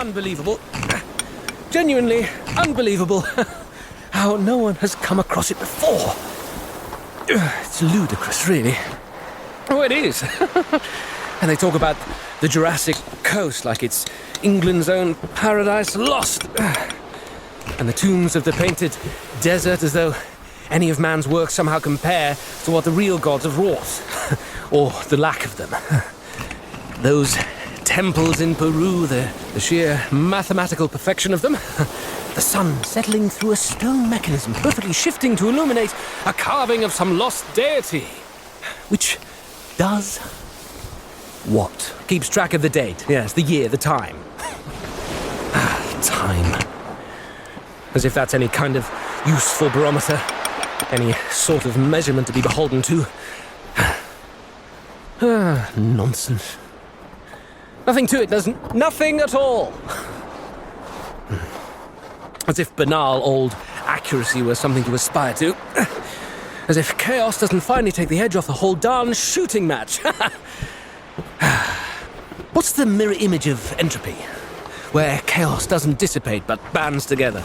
unbelievable. Genuinely unbelievable. How no one has come across it before. It's ludicrous, really. Oh, it is. And they talk about the Jurassic Coast like it's England's own paradise lost. And the tombs of the painted desert as though any of man's work somehow compare to what the real gods have wrought. Or the lack of them. Those temples in Peru, the sheer mathematical perfection of them. The sun settling through a stone mechanism, perfectly shifting to illuminate a carving of some lost deity. Which does what? Keeps track of the date. Yes, the year, the time. Time. As if that's any kind of useful barometer. Any sort of measurement to be beholden to. Nonsense. Nothing to it, doesn't. Nothing at all. As if banal old accuracy were something to aspire to. As if chaos doesn't finally take the edge off the whole darn shooting match. What's the mirror image of entropy? Where chaos doesn't dissipate but bands together.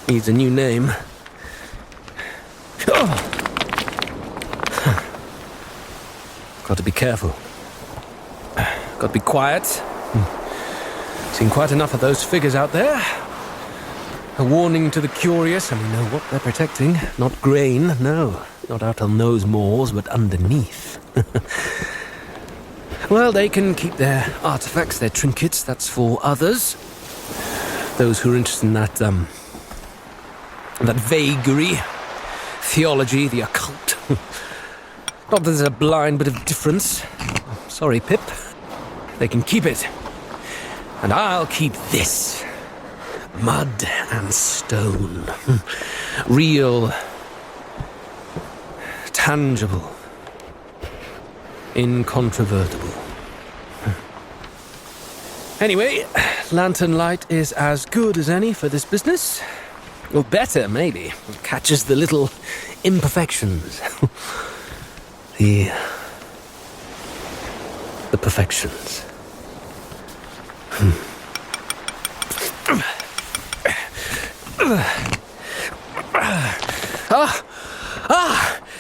Needs a new name. Got to be careful. Got to be quiet. Seen quite enough of those figures out there. A warning to the curious, and we know what they're protecting. Not grain, no. Not out on those moors, but underneath. Well, they can keep their artifacts, their trinkets. That's for others. Those who are interested in that vagary. Theology, the occult. Not that there's a blind bit of difference. Sorry, Pip. They can keep it. And I'll keep this. Mud and stone. Real. Tangible. Incontrovertible. Anyway, lantern light is as good as any for this business. Or better, maybe. It catches the little imperfections. The perfections.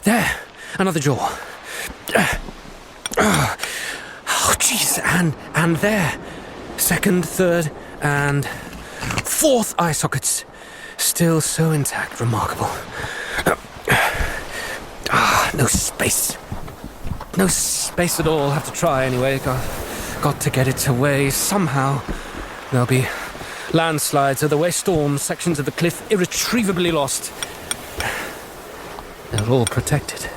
There. Another jaw. Oh, jeez. And there. Second, third, and fourth eye sockets. Still so intact. Remarkable. No space. No space at all. Have to try anyway. Got to get it away somehow. There'll be landslides, other storms, sections of the cliff irretrievably lost. They're all protected.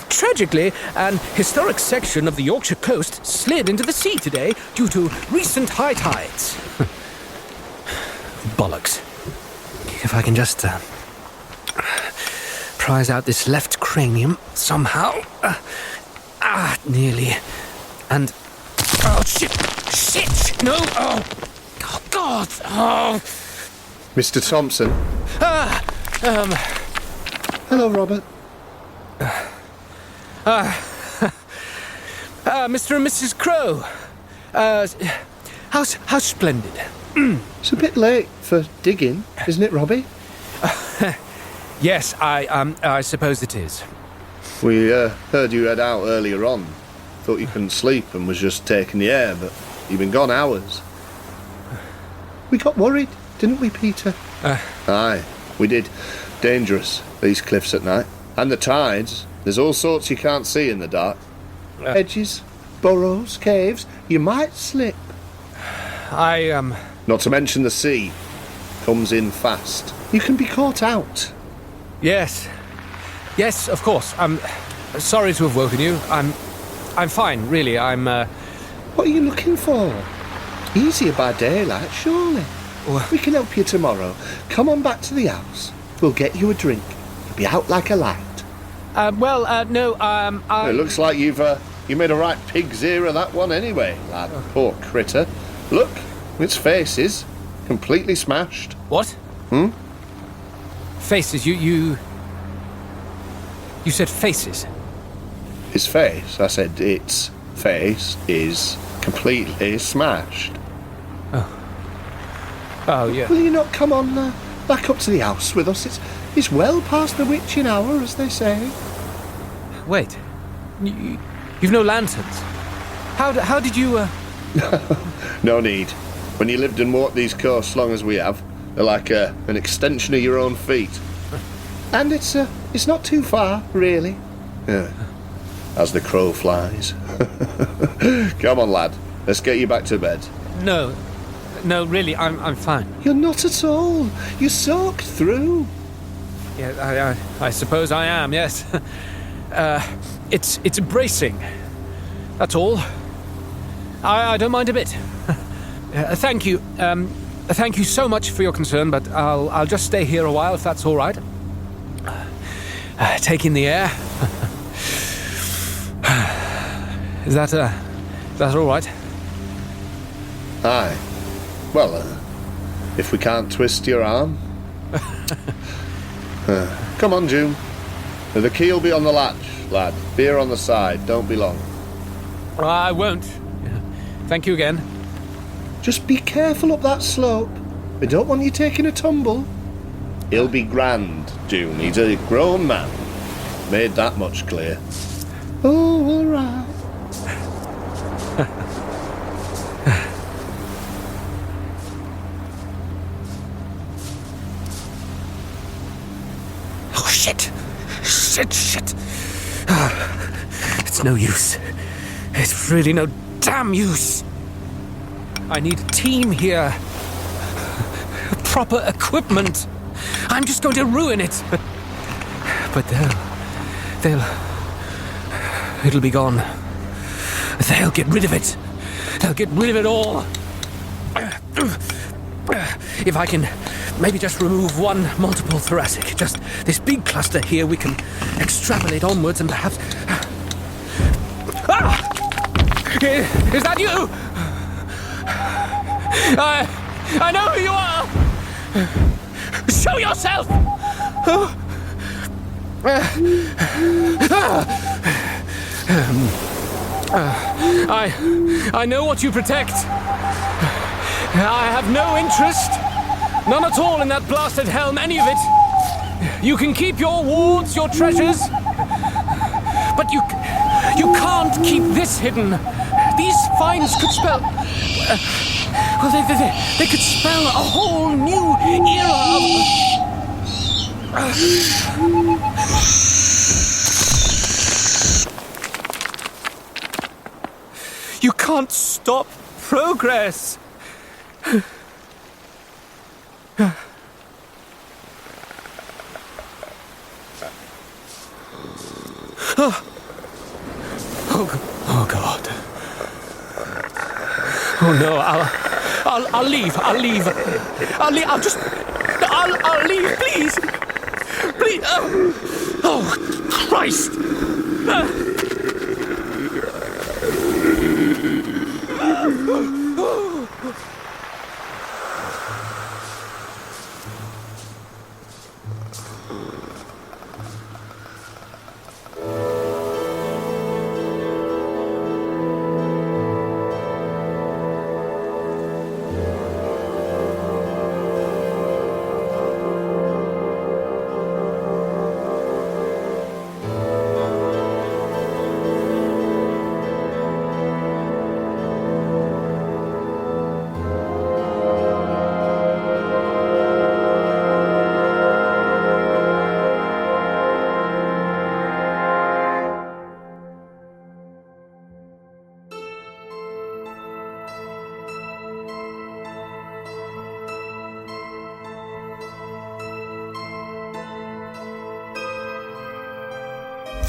Tragically, an historic section of the Yorkshire coast slid into the sea today due to recent high tides. Bollocks. If I can just prise out this left cranium somehow. Nearly. And... Oh, shit! Shit! No! Oh! Oh, God! Oh! Mr. Thompson. Hello, Robert. Mr. and Mrs. Crow. How splendid. It's a bit late for digging, isn't it, Robbie? Yes, I suppose it is. We heard you head out earlier on. Thought you couldn't sleep and was just taking the air, but you've been gone hours. We got worried, didn't we, Peter? Aye, we did. Dangerous, these cliffs at night. And the tides. There's all sorts you can't see in the dark. Edges, burrows, caves. You might slip. Not to mention the sea. Comes in fast. You can be caught out. Yes. Yes, of course. I'm sorry to have woken you. I'm fine, really. What are you looking for? Easier by daylight, surely. We can help you tomorrow. Come on back to the house. We'll get you a drink. You'll be out like a light. No, It looks like you made a right pig's ear of that one anyway, lad. Poor critter. Look, its face is completely smashed. What? Faces, you said faces? His face? I said it's face is completely smashed. Oh, yeah. Will you not come on back up to the house with us? It's well past the witching hour, as they say. Wait. You've no lanterns. How did you, No need. When you lived and walked these coasts long as we have, they're like an extension of your own feet. And it's not too far, really. As the crow flies. Come on, lad. Let's get you back to bed. No, really, I'm fine. You're not at all. You're soaked through. Yeah, I suppose I am, yes. It's bracing. That's all. I don't mind a bit. Thank you. Thank you so much for your concern, but I'll just stay here a while if that's all right. Take in the air. Is that all right? Aye. Well, if we can't twist your arm. Come on, June. The key'll be on the latch, lad. Beer on the side. Don't be long. I won't. Thank you again. Just be careful up that slope. We don't want you taking a tumble. He'll be grand, June. He's a grown man. Made that much clear. Oh, all right. Oh, shit. Shit. It's no use. It's really no damn use. I need a team here. Proper equipment. I'm just going to ruin it. But it'll be gone. They'll get rid of it. They'll get rid of it all. If I can maybe just remove one multiple thoracic, just this big cluster here, we can extrapolate onwards and perhaps... Ah! Is that you? I know who you are! Show yourself! I know what you protect. I have no interest, none at all, in that blasted helm, any of it. You can keep your wards, your treasures, but you can't keep this hidden. These finds could spell... they could spell a whole new era of... You can't stop progress. Oh God. Oh no, I'll leave. I'll leave. I'll leave, please. Please. Oh Christ.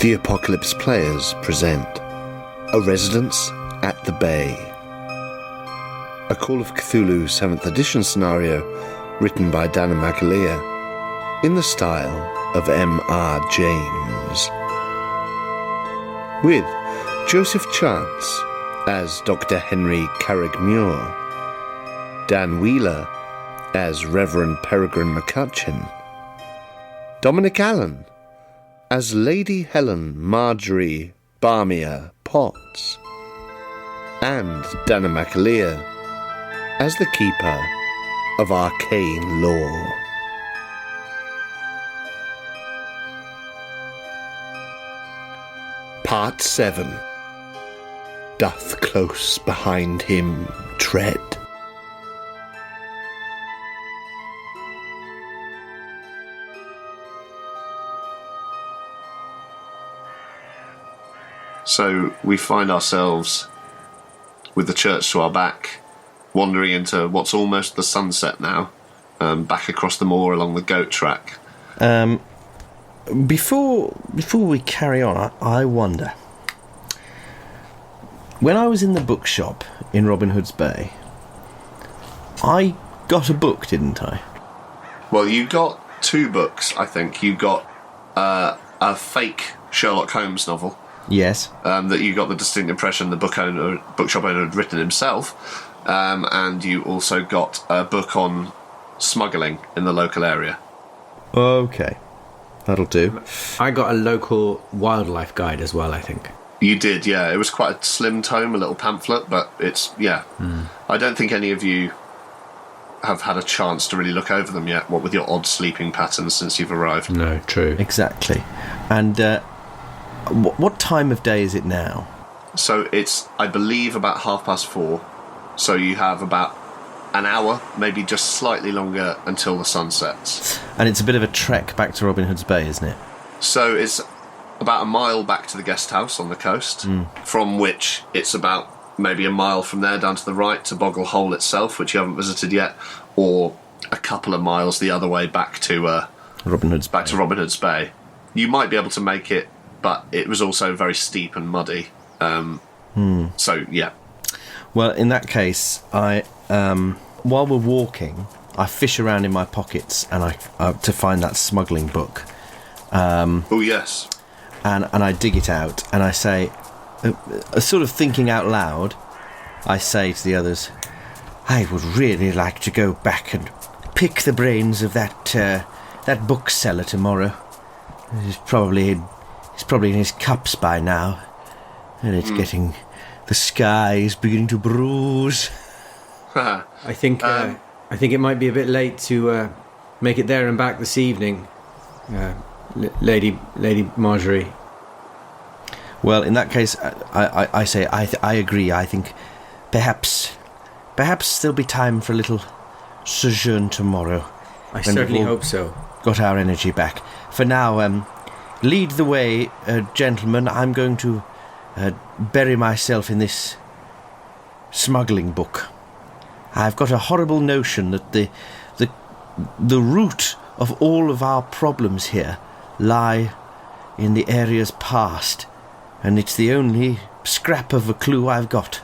The Apocalypse Players present A Residence at the Bay, a Call of Cthulhu 7th edition scenario written by Danann McAleer in the style of M.R. James, with Joseph Chance as Dr. Henry Carrick-Muir, Dan Wheeler as Reverend Peregrine McCutcheon, Dominic Allen as Lady Helen Marjorie Barmier Potts, and Danann McAleer as the keeper of arcane lore. Part 7. Doth close behind him tread. So we find ourselves with the church to our back, wandering into what's almost the sunset now, back across the moor along the goat track. Before we carry on, I wonder. When I was in the bookshop in Robin Hood's Bay, I got a book, didn't I? Well, you got 2 books, I think. You got a fake Sherlock Holmes novel. Yes. That you got the distinct impression the bookshop owner had written himself, and you also got a book on smuggling in the local area. Okay, that'll do. I got a local wildlife guide as well, I think. You did, yeah. It was quite a slim tome, a little pamphlet, but it's, yeah. I don't think any of you have had a chance to really look over them yet, what with your odd sleeping patterns since you've arrived. No, true. Exactly. And what time of day is it now? So it's, I believe, about 4:30. So you have about an hour, maybe just slightly longer, until the sun sets. And it's a bit of a trek back to Robin Hood's Bay, isn't it? So it's about a mile back to the guest house on the coast, from which it's about maybe a mile from there down to the right to Boggle Hole itself, which you haven't visited yet, or a couple of miles the other way back to Robin Hood's Bay. To Robin Hood's Bay. You might be able to make it, but it was also very steep and muddy. So, yeah. Well, in that case, I while we're walking, I fish around in my pockets and I to find that smuggling book. Oh, yes. And I dig it out and I say, sort of thinking out loud, I say to the others, I would really like to go back and pick the brains of that bookseller tomorrow. He's probably in his cups by now, and it's getting, the sky is beginning to bruise. I think it might be a bit late to make it there and back this evening, Lady Marjorie. Well, in that case, I say I agree. I think perhaps there'll be time for a little sojourn tomorrow. I certainly hope so. Got our energy back. For now, lead the way, gentlemen. I'm going to bury myself in this smuggling book. I've got a horrible notion that the root of all of our problems here lie in the areas past, and it's the only scrap of a clue I've got.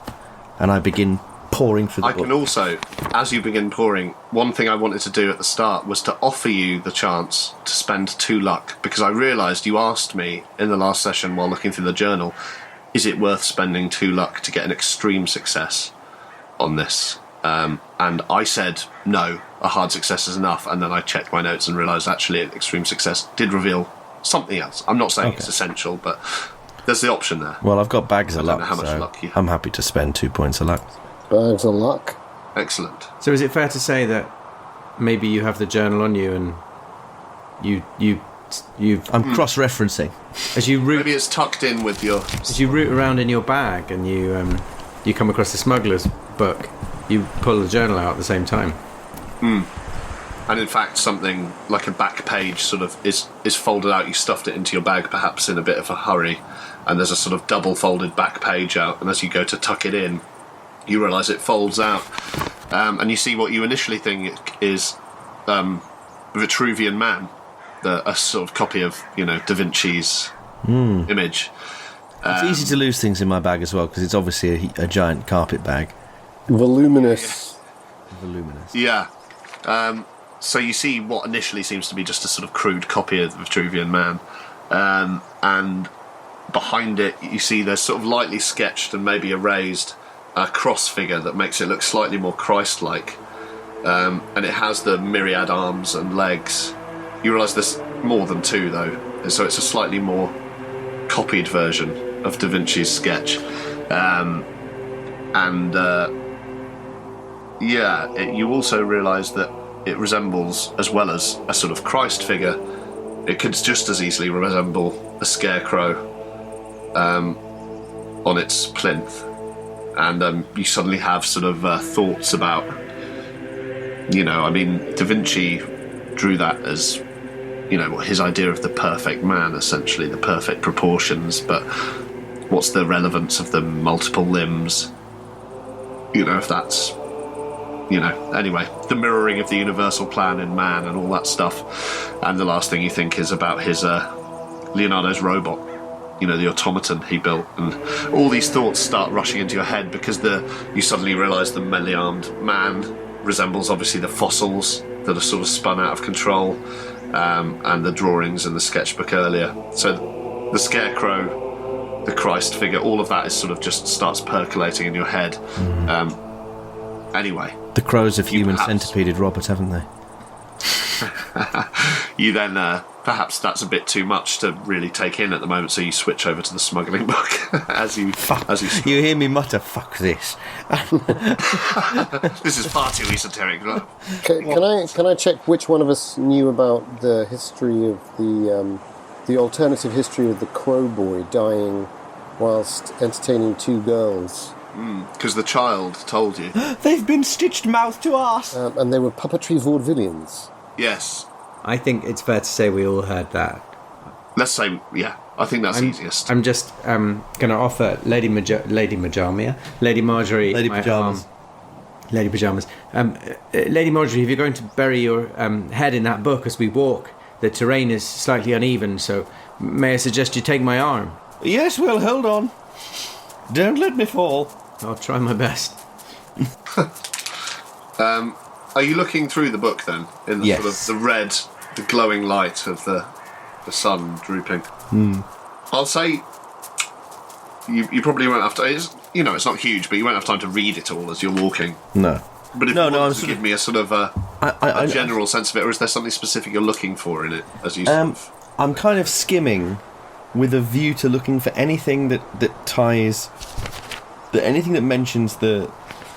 And I begin pouring through the book. I can also, as you begin pouring, one thing I wanted to do at the start was to offer you the chance to spend 2 luck, because I realised you asked me in the last session while looking through the journal, is it worth spending 2 luck to get an extreme success on this? And I said no, a hard success is enough, and then I checked my notes and realised actually an extreme success did reveal something else. I'm not saying it's essential, but there's the option there. Well, I've got bags of I don't luck, know how much so luck you have. I'm happy to spend 2 points of luck. Bags of luck. Excellent. So is it fair to say that maybe you have the journal on you and you've I'm cross-referencing. as you root Maybe it's tucked in with your... as you root around in your bag and you come across the smuggler's book, you pull the journal out at the same time. And in fact, something like a back page sort of is folded out. You stuffed it into your bag, perhaps in a bit of a hurry, and there's a sort of double folded back page out, and as you go to tuck it in, you realise it folds out, and you see what you initially think is Vitruvian Man, a sort of copy of, Da Vinci's image. It's easy to lose things in my bag as well, because it's obviously a giant carpet bag. Voluminous. Voluminous. Yeah. So you see what initially seems to be just a sort of crude copy of the Vitruvian Man, and behind it you see there's sort of lightly sketched and maybe erased a cross figure that makes it look slightly more Christ-like, and it has the myriad arms and legs. You realise there's more than 2 though, so it's a slightly more copied version of Da Vinci's sketch. And you also realise that it resembles, as well as a sort of Christ figure, it could just as easily resemble a scarecrow on its plinth. And you suddenly have sort of thoughts about, Da Vinci drew that as, his idea of the perfect man, essentially, the perfect proportions, but what's the relevance of the multiple limbs? If that's, anyway, the mirroring of the universal plan in man and all that stuff. And the last thing you think is about his Leonardo's robot, the automaton he built, and all these thoughts start rushing into your head because you suddenly realise the melee-armed man resembles obviously the fossils that are sort of spun out of control, and the drawings in the sketchbook earlier. So the scarecrow, the Christ figure, all of that is sort of just starts percolating in your head. Anyway, the crows have human centipeded Robert, haven't they? You then perhaps that's a bit too much to really take in at the moment, so you switch over to the smuggling book as you you hear me mutter, "Fuck this." This is far too esoteric. Can I check which one of us knew about the history of the alternative history of the Crow Boy dying whilst entertaining two girls? Because the child told you. They've been stitched mouth to arse. And they were puppetry vaudevillians. Yes. I think it's fair to say we all heard that. Let's say, yeah. I think that's easiest. I'm just going to offer Lady Marjorie, Lady Pyjamas. Lady Pyjamas. Lady Marjorie, if you're going to bury your head in that book as we walk, the terrain is slightly uneven, so may I suggest you take my arm? Yes, well, hold on. Don't let me fall. I'll try my best. Are you looking through the book then? In the yes. sort of the red, the glowing light of the sun drooping? I'll say you probably won't have to. It's not huge, but you won't have time to read it all as you're walking. No. But if you want to give me a sort of a general sense of it, or is there something specific you're looking for in it as you I'm kind of skimming with a view to looking for anything that ties... anything that mentions the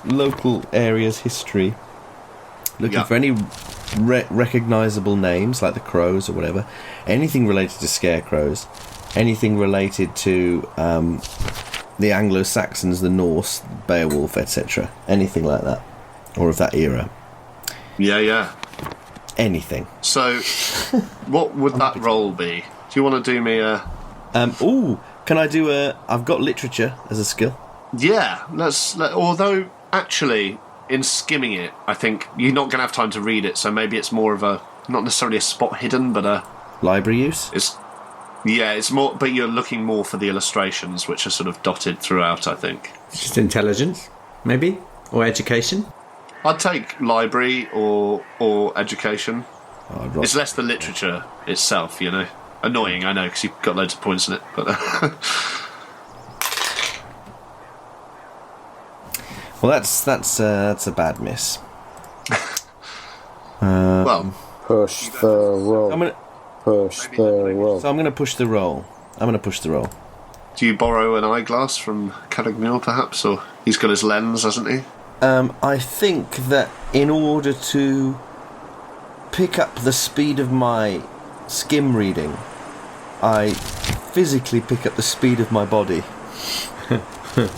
local area's history. Looking for any recognisable names, like the crows or whatever. Anything related to scarecrows. Anything related to the Anglo-Saxons, the Norse, Beowulf, etc. Anything like that. Or of that era. Yeah. Anything. So, what would that role be? Do you want to do me a... can I do I've got literature as a skill. Yeah, although, actually, in skimming it, I think you're not going to have time to read it, so maybe it's more of a... Not necessarily a spot hidden, but a... Library use? It's more... But you're looking more for the illustrations, which are sort of dotted throughout, I think. Just intelligence, maybe? Or education? I'd take library or education. It's less the literature itself, Annoying, I know, because you've got loads of points in it, but... Well, that's a bad miss. Push the roll. Push the roll. So I'm going to push the roll. Do you borrow an eyeglass from Carignan, perhaps? Or he's got his lens, hasn't he? I think that in order to pick up the speed of my skim reading, I physically pick up the speed of my body.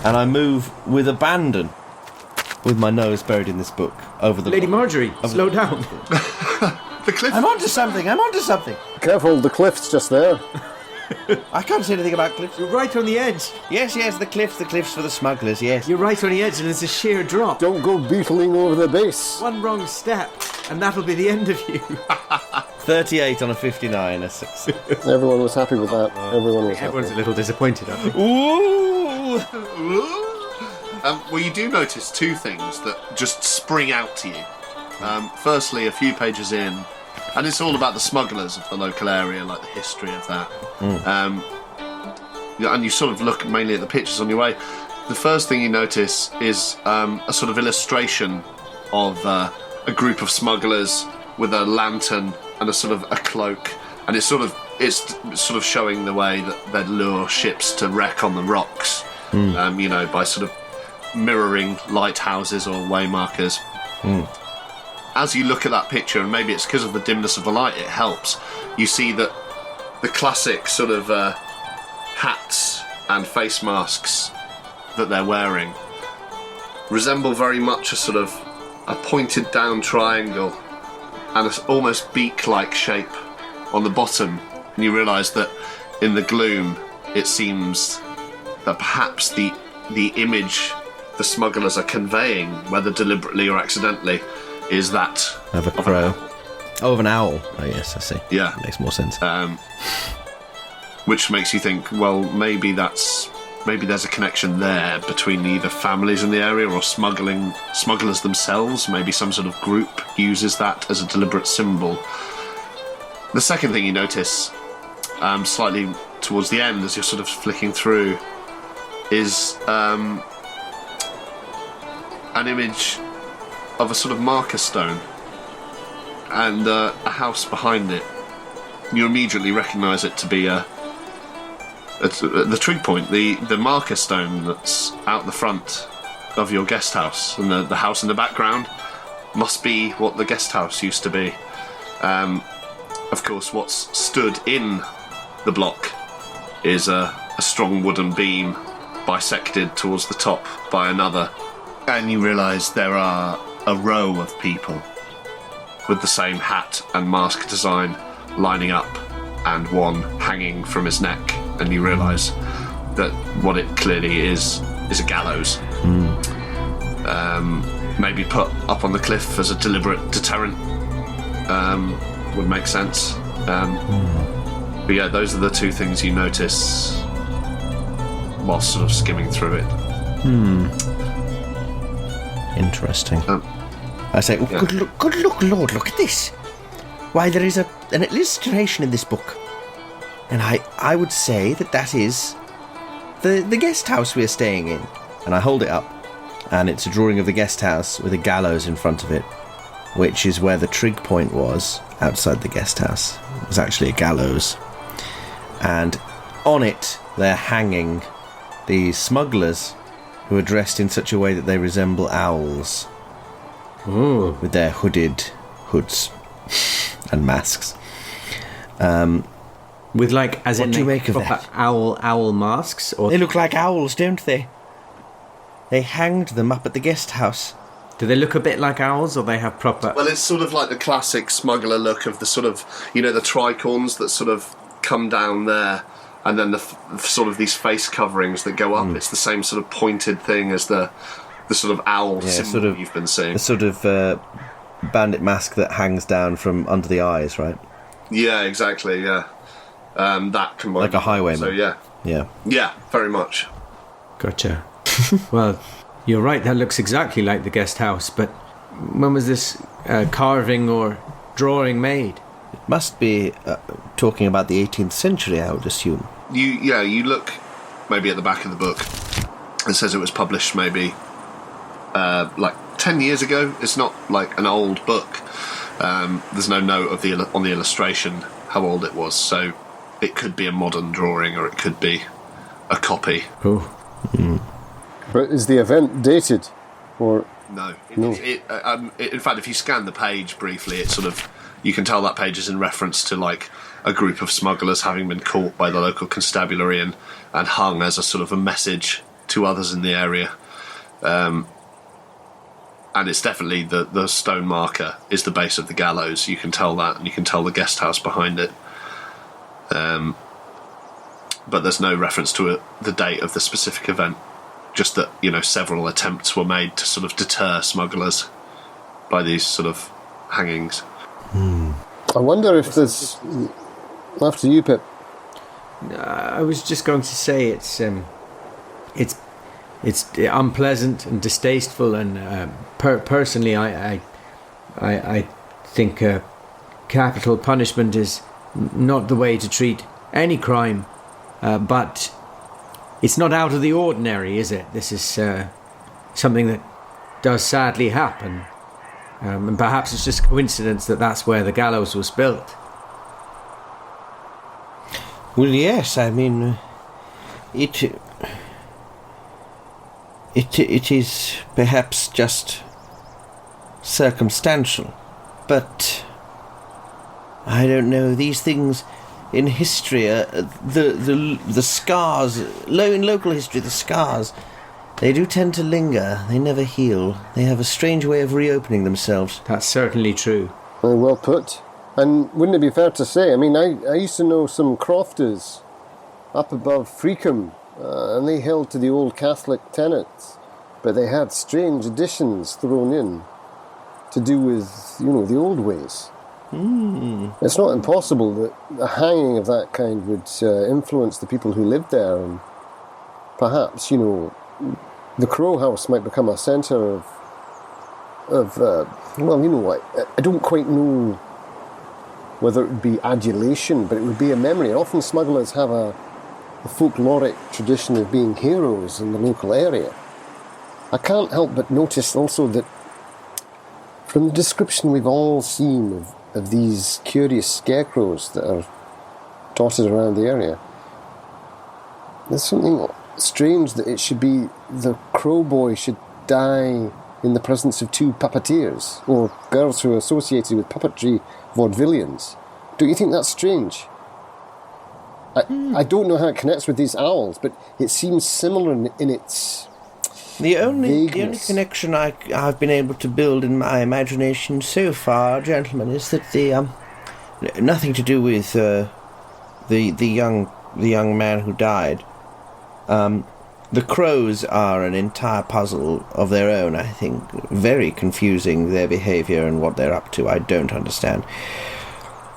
And I move with abandon, with my nose buried in this book, over the... Lady Marjorie, slow down. The cliff... I'm onto something. Careful, the cliff's just there. I can't say anything about cliffs. You're right on the edge. Yes, the cliffs for the smugglers, yes. You're right on the edge and it's a sheer drop. Don't go beetling over the base. One wrong step and that'll be the end of you. 38 on a 59. Everyone was happy with that. Everyone's a little disappointed, I think. Ooh! Well, you do notice two things that just spring out to you. Firstly, a few pages in, and it's all about the smugglers of the local area, like the history of that. And you sort of look mainly at the pictures on your way. The first thing you notice is a sort of illustration of a group of smugglers with a lantern and a sort of a cloak, and it's sort of showing the way that they'd lure ships to wreck on the rocks. By sort of mirroring lighthouses or waymarkers. As you look at that picture, and maybe it's because of the dimness of the light, it helps, you see that the classic sort of hats and face masks that they're wearing resemble very much a sort of a pointed down triangle and an almost beak-like shape on the bottom. And you realise that in the gloom it seems that perhaps the image the smugglers are conveying, whether deliberately or accidentally, is that of a crow. Of an owl. Oh yes, I see. Yeah. Makes more sense. Which makes you think, well, maybe there's a connection there between either families in the area or smugglers themselves. Maybe some sort of group uses that as a deliberate symbol. The second thing you notice, slightly towards the end, as you're sort of flicking through, is an image of a sort of marker stone and a house behind it. You immediately recognise it to be the trig point, the marker stone that's out the front of your guest house, and the house in the background must be what the guest house used to be. Of course, what's stood in the block is a strong wooden beam bisected towards the top by another, and you realise there are a row of people with the same hat and mask design lining up, and one hanging from his neck, and you realise that what it clearly is a gallows. Maybe put up on the cliff as a deliberate deterrent would make sense. But yeah, those are the two things you notice whilst sort of skimming through it. Interesting. I say, yeah. good look, Lord, look at this. Why, there is an illustration in this book. And I would say that is the guest house we are staying in. And I hold it up, and it's a drawing of the guest house with a gallows in front of it, which is where the trig point was outside the guest house. It was actually a gallows. And on it, they're hanging these smugglers who are dressed in such a way that they resemble owls. Ooh. With their hoods and masks. With as what in do you make of proper that? owl masks, or They look like owls, don't they? They hanged them up at the guest house. do they look a bit like owls, or they have proper? Well, it's sort of like the classic smuggler look of the sort of, the tricorns that sort of come down there, and then the sort of these face coverings that go up. It's the same sort of pointed thing as the sort of owl symbol sort of, you've been seeing. The sort of bandit mask that hangs down from under the eyes, right? Yeah, exactly, yeah. That combined. Like a highwayman. So, yeah. Yeah. Yeah, very much. Gotcha. Well, you're right, that looks exactly like the guest house, but when was this carving or drawing made? It must be talking about the 18th century, I would assume. You look maybe at the back of the book. It says it was published maybe 10 years ago. It's not like an old book. There's no note on the illustration how old it was, so it could be a modern drawing or it could be a copy. Oh. But is the event dated? Or No. No. In fact, if you scan the page briefly, it sort of, you can tell that page is in reference to a group of smugglers having been caught by the local constabulary and hung as a sort of a message to others in the area. And it's definitely the stone marker is the base of the gallows. You can tell that, and you can tell the guest house behind it. But there's no reference to the date of the specific event. Just that, several attempts were made to sort of deter smugglers by these sort of hangings. I wonder if there's... After you, Pip. I was just going to say it's unpleasant and distasteful, and personally, I think capital punishment is not the way to treat any crime, but it's not out of the ordinary, is it? This is something that does sadly happen, and perhaps it's just a coincidence that that's where the gallows was built. Well, yes, I mean, it it is perhaps just circumstantial, but I don't know. These things in history, the scars, in local history, the scars, they do tend to linger. They never heal. They have a strange way of reopening themselves. That's certainly true. Very well put. And wouldn't it be fair to say, I mean, I used to know some crofters up above Freakham, and they held to the old Catholic tenets, but they had strange additions thrown in to do with, the old ways. It's not impossible that a hanging of that kind would influence the people who lived there, and perhaps, the Crow House might become a centre of I don't quite know whether it would be adulation, but it would be a memory. Often smugglers have a folkloric tradition of being heroes in the local area. I can't help but notice also that from the description we've all seen of these curious scarecrows that are dotted around the area, there's something strange that it should be the Crow Boy should die in the presence of two puppeteers, or girls who are associated with puppetry vaudevillians. Don't you think that's strange? I don't know how it connects with these owls, but it seems similar in its The only vagueness. connection I've been able to build in my imagination so far, gentlemen, is that the nothing to do with the young man who died. The crows are an entire puzzle of their own, I think. Very confusing, their behaviour and what they're up to. I don't understand.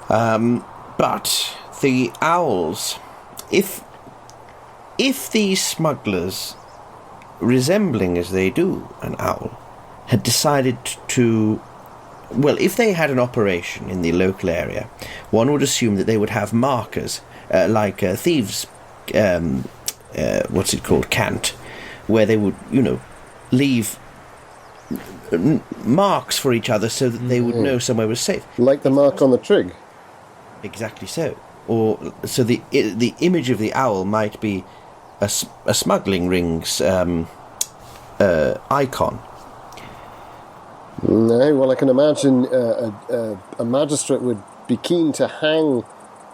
But the owls, if these smugglers, resembling as they do an owl, had decided to... Well, if they had an operation in the local area, one would assume that they would have markers, like thieves... what's it called, cant, where they would, leave marks for each other so that they would know somewhere was safe. Like the mark on the trig. Exactly so. Or so the image of the owl might be a smuggling ring's icon. No, well, I can imagine a magistrate would be keen to hang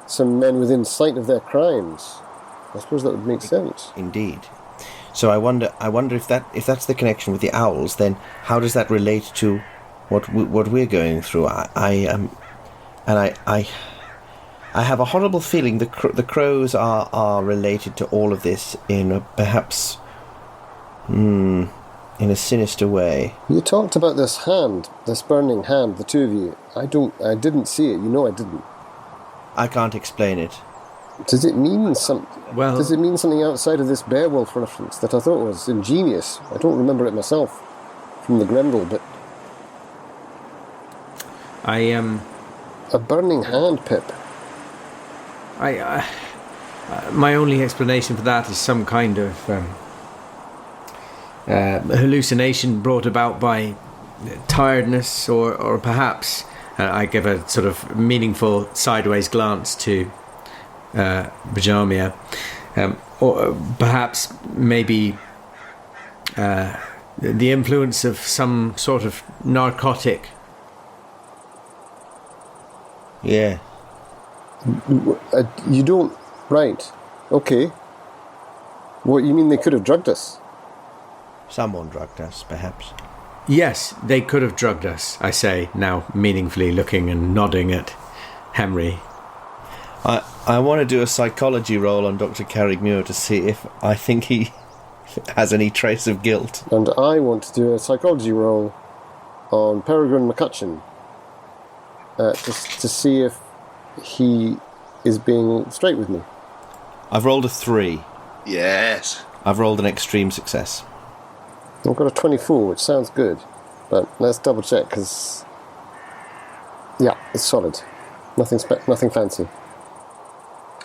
some men within sight of their crimes. I suppose that would make sense. Indeed. So I wonder if that's the connection with the owls. Then how does that relate to what we're going through? I have a horrible feeling the crows are related to all of this in a, perhaps in a sinister way. You talked about this hand, this burning hand, the two of you. I didn't see it. I didn't. I can't explain it. Does it mean something? Well, Does it mean something outside of this Beowulf reference that I thought was ingenious? I don't remember it myself from the Grendel, but I a burning hand, Pip. my only explanation for that is some kind of hallucination brought about by tiredness, or perhaps I give a sort of meaningful sideways glance to Bajamia, or perhaps maybe the influence of some sort of narcotic. Yeah. You don't... Right. Okay. What, you mean they could have drugged us? Someone drugged us, perhaps. Yes, they could have drugged us, I say, now meaningfully looking and nodding at Henry. I want to do a psychology roll on Dr. Carrigmuir to see if I think he has any trace of guilt. And I want to do a psychology roll on Peregrine McCutcheon to see if he is being straight with me. I've rolled a 3. Yes. I've rolled an extreme success. I've got a 24, which sounds good, but let's double check, because yeah, it's solid. Nothing fancy.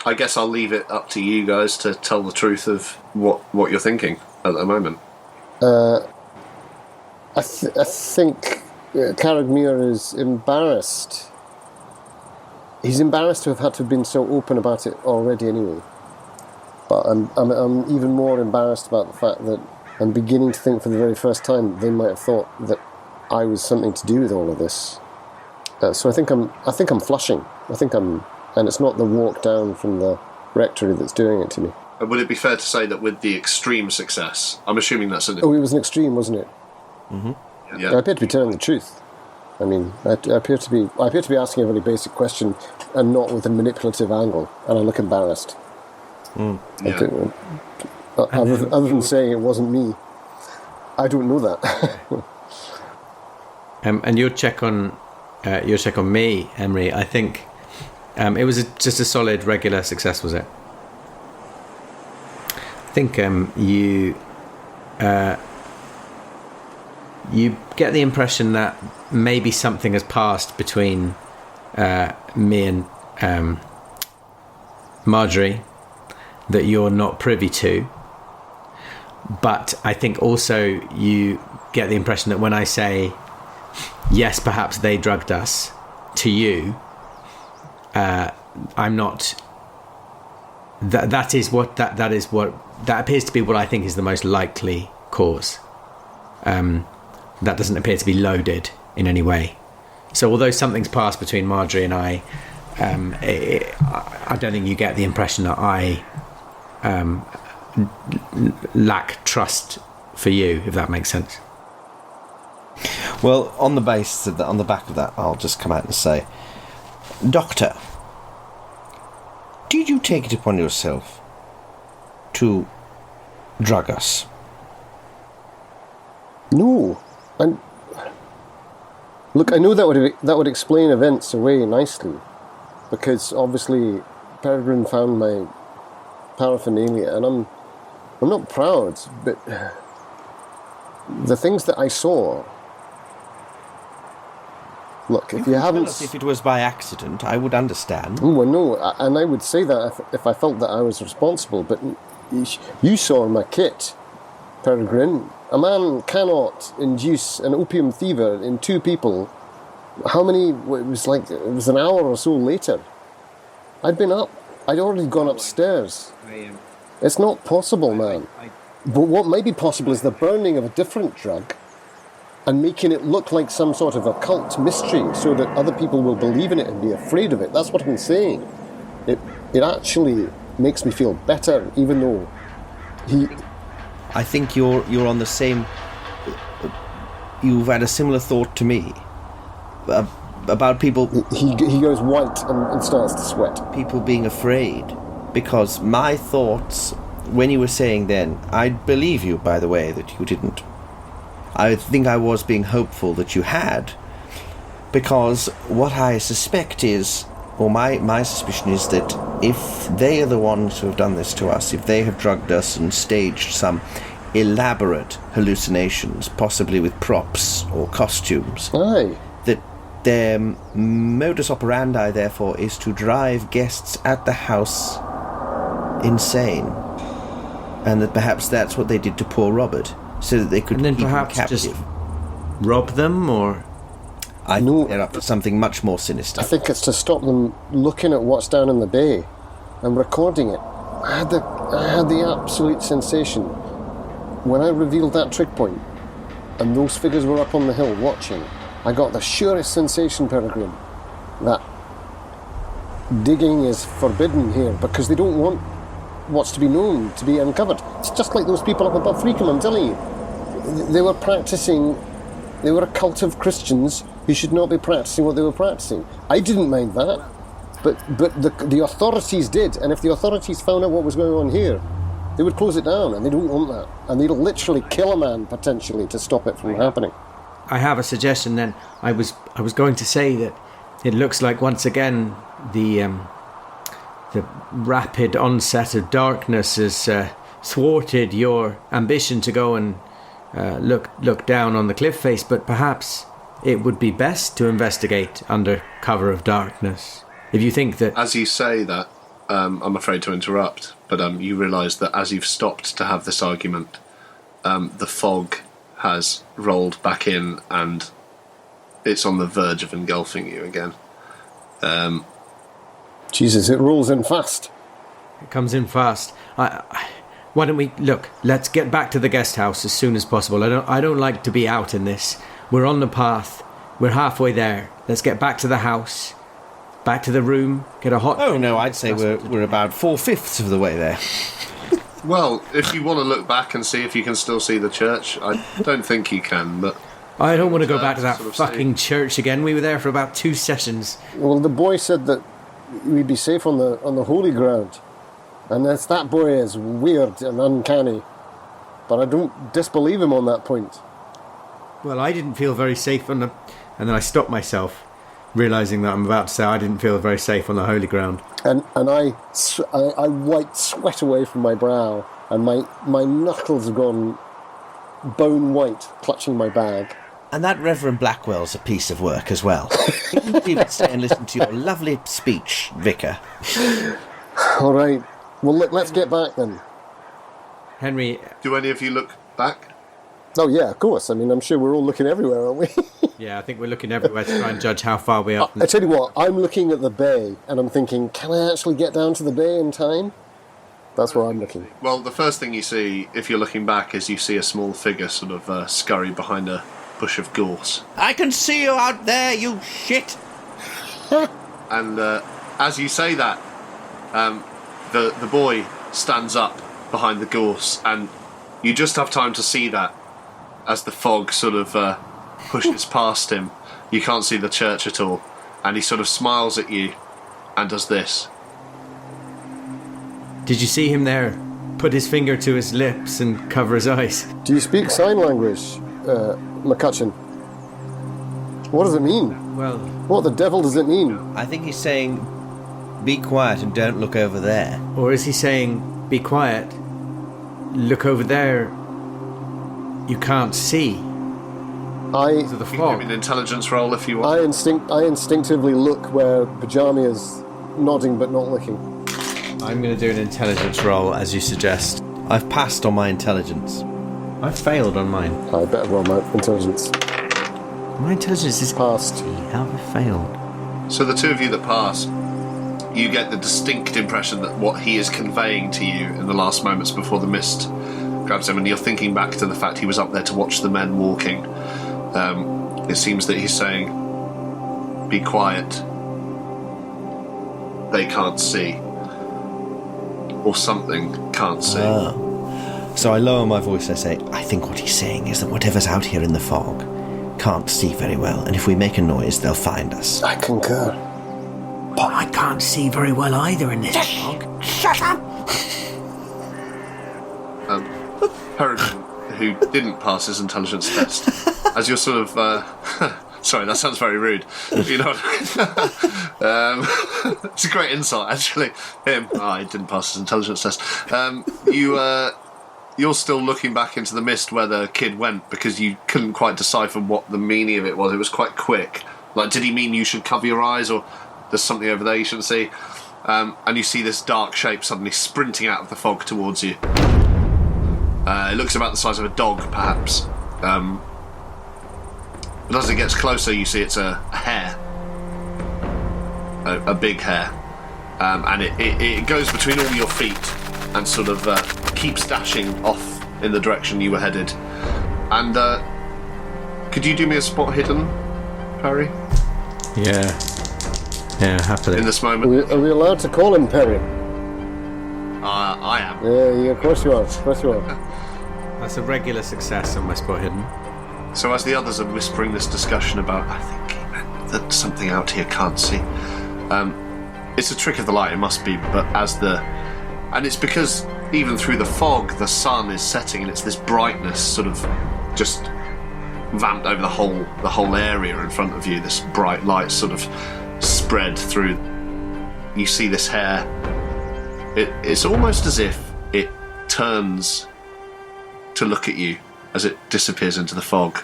I guess I'll leave it up to you guys to tell the truth of what you're thinking at the moment. I think Carrigmuir is embarrassed. He's embarrassed to have had to have been so open about it already anyway. But I'm even more embarrassed about the fact that I'm beginning to think for the very first time they might have thought that I was something to do with all of this. So I think I'm flushing. And it's not the walk down from the rectory that's doing it to me. Would it be fair to say that with the extreme success, I'm assuming that's an... Oh, it was an extreme, wasn't it? Mm-hmm. Yeah. I appear to be telling the truth. I mean, I appear to be asking a very basic question and not with a manipulative angle, and I look embarrassed. Yeah. Other than saying it wasn't me, I don't know that. And your check on me, Emery, I think it was just a solid regular success, was it? I think you get the impression that maybe something has passed between me and Marjorie that you're not privy to. But I think also you get the impression that when I say, yes, perhaps they drugged us, to you, I'm not... That appears to be what I think is the most likely cause. That doesn't appear to be loaded in any way. So although something's passed between Marjorie and I don't think you get the impression that I lack trust for you, if that makes sense. Well, on the basis of that, on the back of that, I'll just come out and say, Doctor, did you take it upon yourself to drug us? No. And look, I know that would explain events away nicely, because obviously Peregrine found my paraphernalia, and I'm not proud, but the things that I saw. Look, if you haven't... If it was by accident, I would understand. Oh, well, no, and I would say that if I felt that I was responsible, but you saw in my kit, Peregrine, a man cannot induce an opium fever in two people. How many... It was an hour or so later. I'd been up. I'd already gone upstairs. It's not possible, man. But what might be possible is the burning of a different drug and making it look like some sort of occult mystery so that other people will believe in it and be afraid of it. That's what I'm saying. It actually makes me feel better, even though he... I think you're on the same... You've had a similar thought to me about people... He goes white and starts to sweat. People being afraid. Because my thoughts, when you were saying then, I believe you, by the way, that you didn't. I think I was being hopeful that you had, because what I suspect is, or my suspicion is, that if they are the ones who have done this to us, if they have drugged us and staged some elaborate hallucinations, possibly with props or costumes, Aye. that their modus operandi, therefore, is to drive guests at the house insane, and that perhaps that's what they did to poor Robert, so that they could and then keep perhaps him captive. just rob them, or... I think they're up to something much more sinister. I think it's to stop them looking at what's down in the bay and recording it. I had the absolute sensation when I revealed that trig point and those figures were up on the hill watching. I got the surest sensation, Peregrine, that digging is forbidden here because they don't want what's to be known to be uncovered. It's just like those people up above Freakham, I'm telling you. They were a cult of Christians who should not be practicing what they were practicing. I didn't mind that, but the authorities did, and if the authorities found out what was going on here, they would close it down, and they don't want that. And they'd literally kill a man, potentially, to stop it from happening. I have a suggestion then. I was going to say that it looks like once again the rapid onset of darkness has thwarted your ambition to go and look down on the cliff face, but perhaps it would be best to investigate under cover of darkness. If you think that... As you say that, I'm afraid to interrupt, but you realise that as you've stopped to have this argument, the fog has rolled back in and it's on the verge of engulfing you again. Jesus, it rolls in fast. It comes in fast. Why don't we look? Let's get back to the guest house as soon as possible. I don't like to be out in this. We're on the path. We're halfway there. Let's get back to the house, back to the room. Get a hot. Oh no, I'd say we're about 4/5 of the way there. Well, if you want to look back and see if you can still see the church, I don't think you can, but... I don't want to go back to that sort of fucking church again. We were there for about 2 sessions. Well, the boy said that we'd be safe on the holy ground. And that boy is weird and uncanny. But I don't disbelieve him on that point. Well, I didn't feel very safe on the... And then I stopped myself, realising that I'm about to say I didn't feel very safe on the holy ground. And I wiped sweat away from my brow, and my knuckles have gone bone white, clutching my bag. And that Reverend Blackwell's a piece of work as well. You can stay and listen to your lovely speech, Vicar. All right. Well, let's get back then. Henry... Do any of you look back? Oh, yeah, of course. I mean, I'm sure we're all looking everywhere, aren't we? Yeah, I think we're looking everywhere to try and judge how far we are. I tell you what, I'm looking at the bay, and I'm thinking, can I actually get down to the bay in time? That's where I'm looking. Well, the first thing you see, if you're looking back, is you see a small figure sort of scurry behind a bush of gorse. I can see you out there, you shit! And as you say that, the boy stands up behind the gorse, and you just have time to see that as the fog sort of pushes past him. You can't see the church at all, and he sort of smiles at you and does this. Did you see him there? Put his finger to his lips and cover his eyes. Do you speak sign language, McCutcheon? What does it mean? Well... What the devil does it mean? I think he's saying, be quiet and don't look over there. Or is he saying, be quiet, look over there, you can't see? You To the can give fog. me an intelligence roll if you want. I instinctively look where Bajami is nodding but not looking. I'm going to do an intelligence roll, as you suggest. I've passed on my intelligence. I've failed on mine. I better roll my intelligence. My intelligence is Passed. How have I failed? So the two of you that pass, you get the distinct impression that what he is conveying to you in the last moments before the mist grabs him, and you're thinking back to the fact he was up there to watch the men walking. It seems that he's saying, be quiet, they can't see, or something can't see. So I lower my voice, I say, I think what he's saying is that whatever's out here in the fog can't see very well, and if we make a noise, they'll find us. I concur. But I can't see very well either in this fog. Shut up! Peregrine, who didn't pass his intelligence test, as you're sort of... sorry, that sounds very rude. You know, it's a great insult, actually. Him, he didn't pass his intelligence test. You're still looking back into the mist where the kid went because you couldn't quite decipher what the meaning of it was. It was quite quick. Like, did he mean you should cover your eyes, or there's something over there you shouldn't see? And you see this dark shape suddenly sprinting out of the fog towards you. It looks about the size of a dog, perhaps. But as it gets closer, you see it's a hare. A big hare. And it goes between all your feet and sort of keeps dashing off in the direction you were headed. And could you do me a spot hidden, Perry? Yeah, happily. In this moment? Are we allowed to call him Perry? I am. Yeah, of course you are. Of course you are. That's a regular success on my spot hidden. So as the others are whispering this discussion about, I think he meant that something out here can't see. It's a trick of the light, it must be, but and it's because even through the fog, the sun is setting, and it's this brightness sort of just vamped over the whole area in front of you. This bright light sort of spread through. You see this hare. It's almost as if it turns to look at you as it disappears into the fog,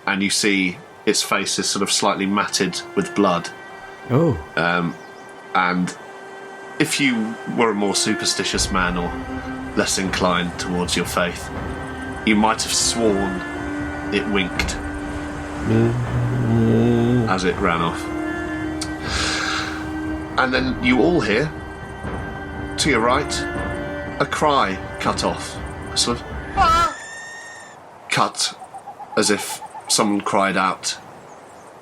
and you see its face is sort of slightly matted with blood. Oh. And if you were a more superstitious man or less inclined towards your faith, you might have sworn it winked as it ran off. And then you all hear, to your right, a cry cut off. Sort of cut as if someone cried out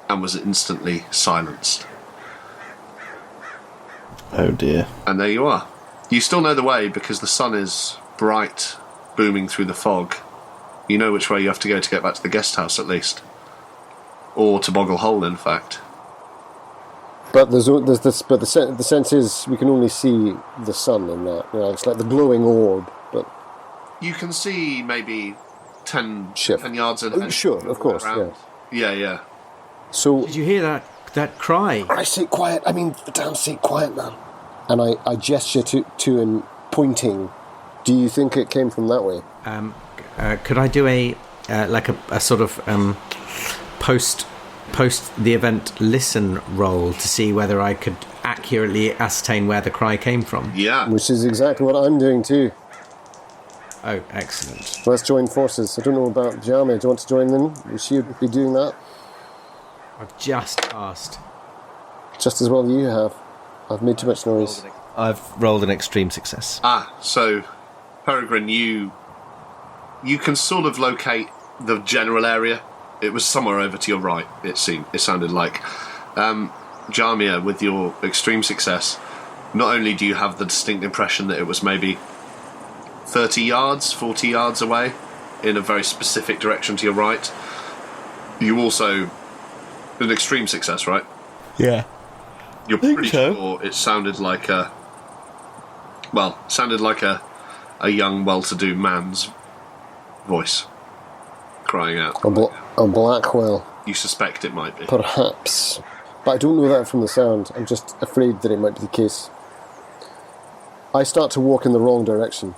and was instantly silenced. Oh dear. And there you are. You still know the way because the sun is bright, booming through the fog. You know which way you have to go to get back to the guest house, at least. Or to Boggle Hole, in fact. But the sense is we can only see the sun in that. You know, it's like the glowing orb, but You can see maybe 10 Shift. 10 yards ahead. Sure, of course, around. Yeah. so Did you hear that cry? I say quiet. I mean, the damn say quiet, man. And I gesture to him, pointing. Do you think it came from that way? Could I do a sort of post the event listen roll to see whether I could accurately ascertain where the cry came from? Yeah. Which is exactly what I'm doing too. Oh, excellent. Let's join forces. I don't know about Jamie. Do you want to join in? Will she be doing that? I've just asked. Just as well you have. I've made too much noise. I've rolled an extreme success. So, Peregrine, you can sort of locate the general area. It was somewhere over to your right, it sounded like. Jamia, with your extreme success, not only do you have the distinct impression that it was maybe 30 yards, 40 yards away, in a very specific direction to your right, you also... An extreme success, right? Yeah. You're Think pretty so. sure it sounded like a young, well-to-do man's voice crying out. A Blackwell, You suspect it might be. perhaps. But I don't know that from the sound. I'm just afraid that it might be the case. I start to walk in the wrong direction.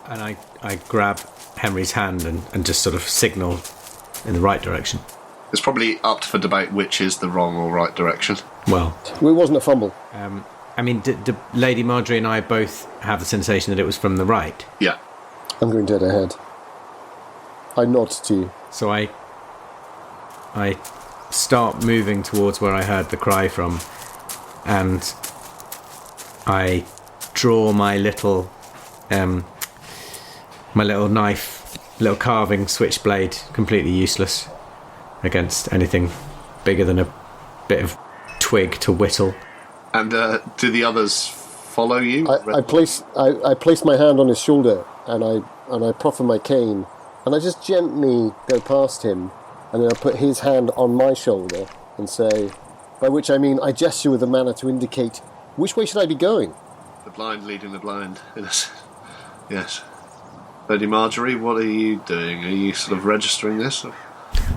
And I grab Henry's hand and just sort of signal in the right direction. It's probably up for debate which is the wrong or right direction. Well, It wasn't a fumble. I mean, Lady Marjorie and I both have the sensation that it was from the right. Yeah. I'm going dead ahead. I nod to you. So I start moving towards where I heard the cry from, and I draw my little knife, little carving switchblade, completely useless against anything bigger than a bit of twig to whittle. And do the others follow you? I place my hand on his shoulder and I proffer my cane and I just gently go past him and then I put his hand on my shoulder and say, by which I mean I gesture with a manner to indicate which way should I be going. The blind leading the blind. Yes. Lady Marjorie, what are you doing? Are you sort of registering this?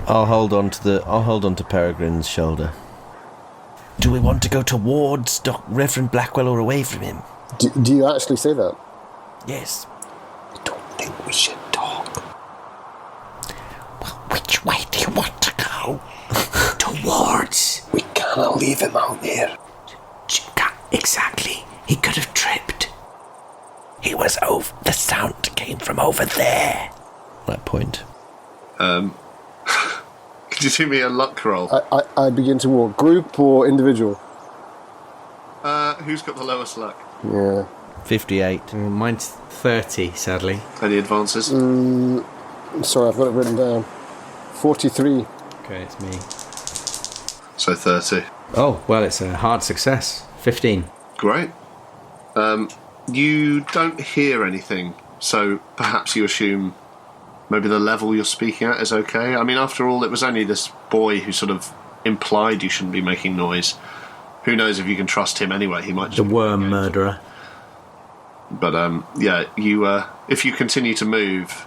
I'll hold on to Peregrine's shoulder. Do we want to go towards Reverend Blackwell or away from him? Do you actually say that? Yes. I don't think we should talk. Well, which way do you want to go? Towards. We cannot leave him out there. Exactly. He could have tripped. He was over. The sound came from over there. That point. Could you do me a luck roll? I begin to walk. Group or individual? Who's got the lowest luck? Yeah. 58. Mine's 30, sadly. Any advances? Sorry, I've got it written down. 43. Okay, it's me. So 30. Oh, well, it's a hard success. 15. Great. You don't hear anything, so perhaps you assume maybe the level you're speaking at is okay. I mean, after all, it was only this boy who sort of implied you shouldn't be making noise. Who knows if you can trust him anyway? He might just The be worm murderer. But yeah, you if you continue to move,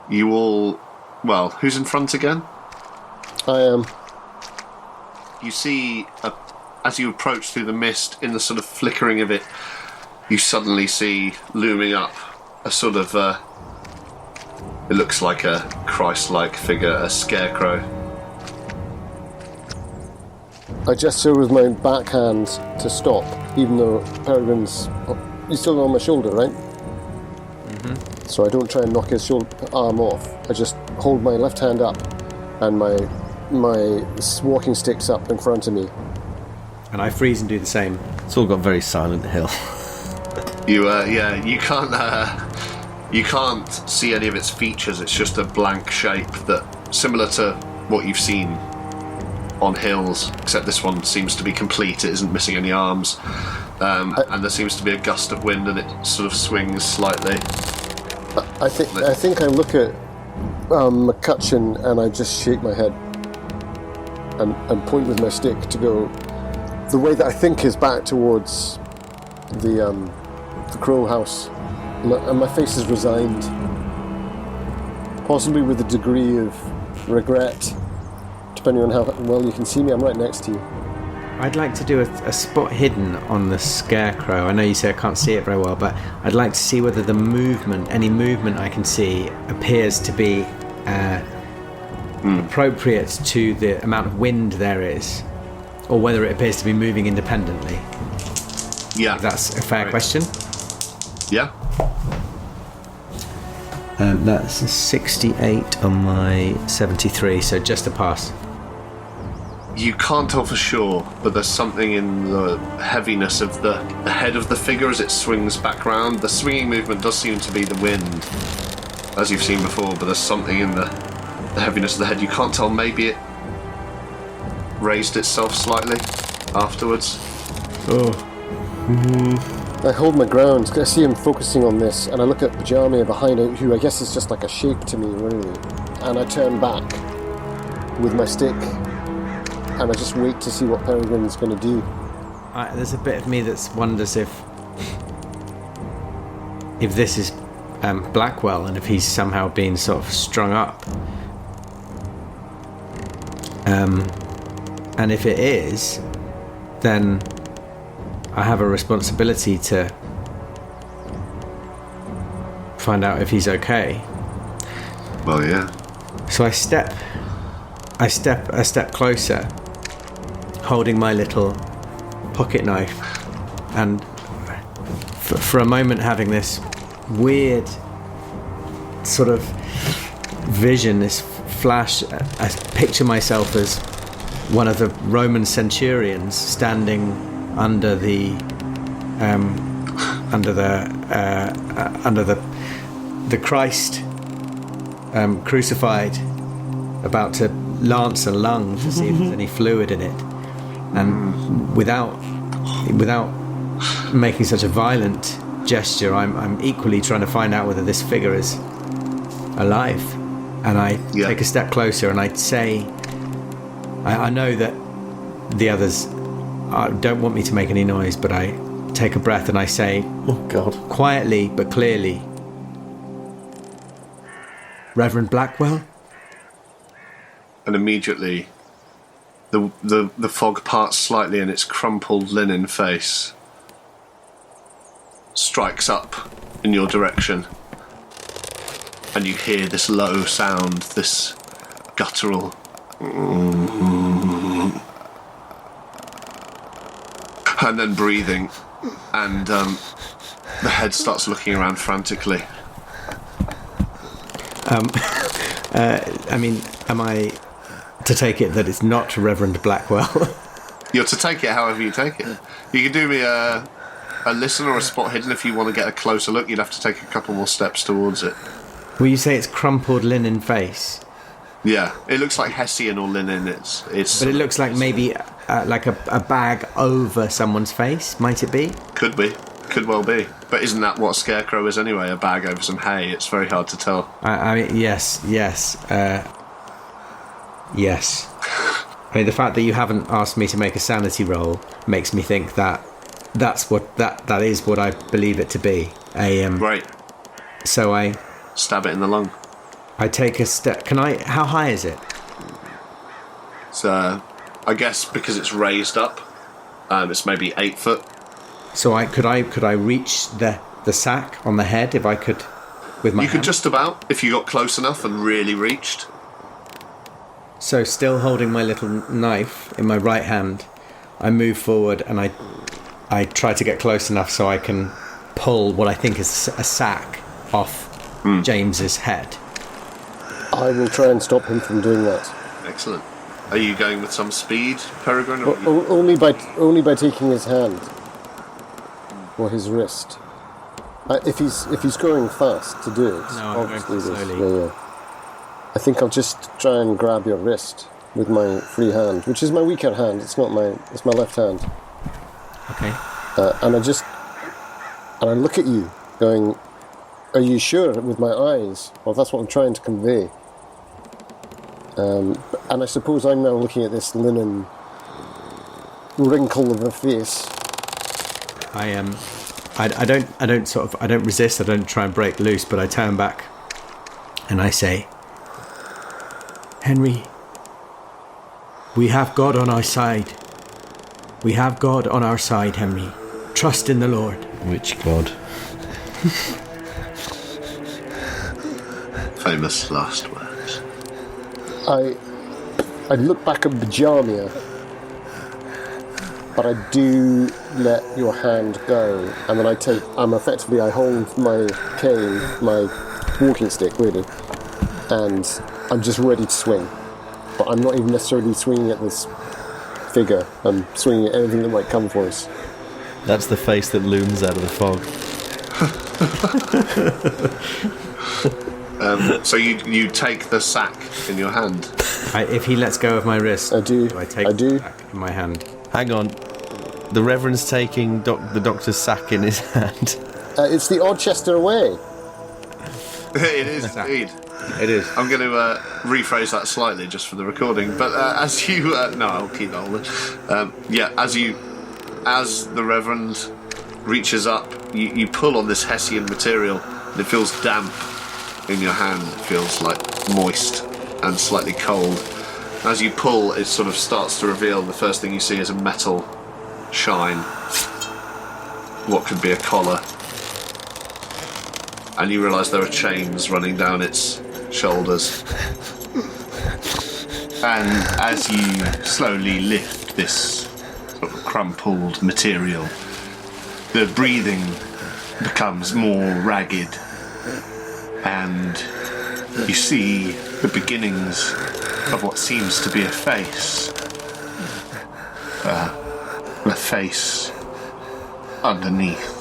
you all... Well, who's in front again? I am. You see, as you approach through the mist, in the sort of flickering of it, you suddenly see looming up a sort of... it looks like a Christ-like figure, a scarecrow. I gesture with my backhand to stop, even though Peregrine's... He's still on my shoulder, right? Mm-hmm. So I don't try and knock his arm off. I just hold my left hand up and my walking stick's up in front of me. And I freeze and do the same. It's all got very Silent Hill. You can't see any of its features. It's just a blank shape that, similar to what you've seen on hills, except this one seems to be complete. It isn't missing any arms, and there seems to be a gust of wind, and it sort of swings slightly. I think I look at McCutcheon and I just shake my head and point with my stick to go the way that I think is back towards the Crow House, and my face is resigned, possibly with a degree of regret, depending on how well you can see me. I'm right next to you. I'd like to do a spot hidden on the scarecrow. I know you say I can't see it very well, but I'd like to see whether any movement I can see appears to be appropriate to the amount of wind there is, or whether it appears to be moving independently. Yeah. If that's a fair question. Yeah. That's a 68 on my 73, so just a pass. You can't tell for sure, but there's something in the heaviness of the head of the figure as it swings back round. The swinging movement does seem to be the wind, as you've seen before, but there's something in the heaviness of the head. You can't tell, maybe it raised itself slightly afterwards. I hold my ground because I see him focusing on this, and I look at Pajama behind it, who I guess is just like a shape to me, really. And I turn back with my stick, and I just wait to see what Peregrine's going to do. There's a bit of me that wonders if this is Blackwell, and if he's somehow been sort of strung up. And if it is, then I have a responsibility to find out if he's okay. Well, yeah. So I step a step closer, holding my little pocket knife, and for a moment having this weird sort of vision, this flash. I picture myself as one of the Roman centurions standing under the Christ crucified, about to lance a lung to see if there's any fluid in it, and without making such a violent gesture, I'm equally trying to find out whether this figure is alive. And I take a step closer and I say, I know that the others don't want me to make any noise, but I take a breath and I say, oh God, quietly but clearly, Reverend Blackwell? And immediately the fog parts slightly and its crumpled linen face strikes up in your direction, and you hear this low sound, this guttural and then breathing, and the head starts looking around frantically. I mean, am I to take it that it's not Reverend Blackwell? You're to take it however you take it. You can do me a listen or a spot hidden if you want to get a closer look. You'd have to take a couple more steps towards it. Will you say it's crumpled linen face? Yeah, it looks like Hessian or linen. It's. But it looks like maybe like a bag over someone's face. Might it be? Could be. Could well be. But isn't that what a scarecrow is anyway? A bag over some hay. It's very hard to tell. I mean, yes. Yes. I mean, the fact that you haven't asked me to make a sanity roll makes me think that that is what I believe it to be. Right. So I stab it in the lung. I take a step. How high is it? So, I guess because it's raised up, it's maybe 8 foot. So could I reach the sack on the head if I could with my hand? You could just about, if you got close enough and really reached. So still holding my little knife in my right hand, I move forward and I try to get close enough so I can pull what I think is a sack off James's head. I will try and stop him from doing that. Excellent. Are you going with some speed, Peregrine? Only by taking his hand or his wrist. If he's going fast to do it, No, I'm going obviously too this- slowly. yeah. I think I'll just try and grab your wrist with my free hand, which is my weaker hand. It's my left hand. Okay. And I look at you, going, "Are you sure?" With my eyes. Well, that's what I'm trying to convey. And I suppose I'm now looking at this linen wrinkle of a face. I don't resist. I don't try and break loose, but I turn back, and I say, "Henry, we have God on our side. We have God on our side, Henry. Trust in the Lord." Which god? Famous last words. I look back at Bajamia, but I do let your hand go, and then I hold my cane, my walking stick, really, and I'm just ready to swing. But I'm not even necessarily swinging at this figure. I'm swinging at anything that might come for us. That's the face that looms out of the fog. So you take the sack in your hand. If he lets go of my wrist, I do. I take I do. it back in my hand. Hang on. The Reverend's taking the doctor's sack in his hand. It's the Odchester way. It is indeed. It is. I'm going to rephrase that slightly just for the recording. But as you, no, I'll keep that all. As the Reverend reaches up, you pull on this Hessian material, and it feels damp in your hand. It feels like moist and slightly cold. As you pull, it sort of starts to reveal. The first thing you see is a metal shine. What could be a collar. And you realise there are chains running down its shoulders. And as you slowly lift this sort of crumpled material, the breathing becomes more ragged, and you see the beginnings of what seems to be a face. A face underneath.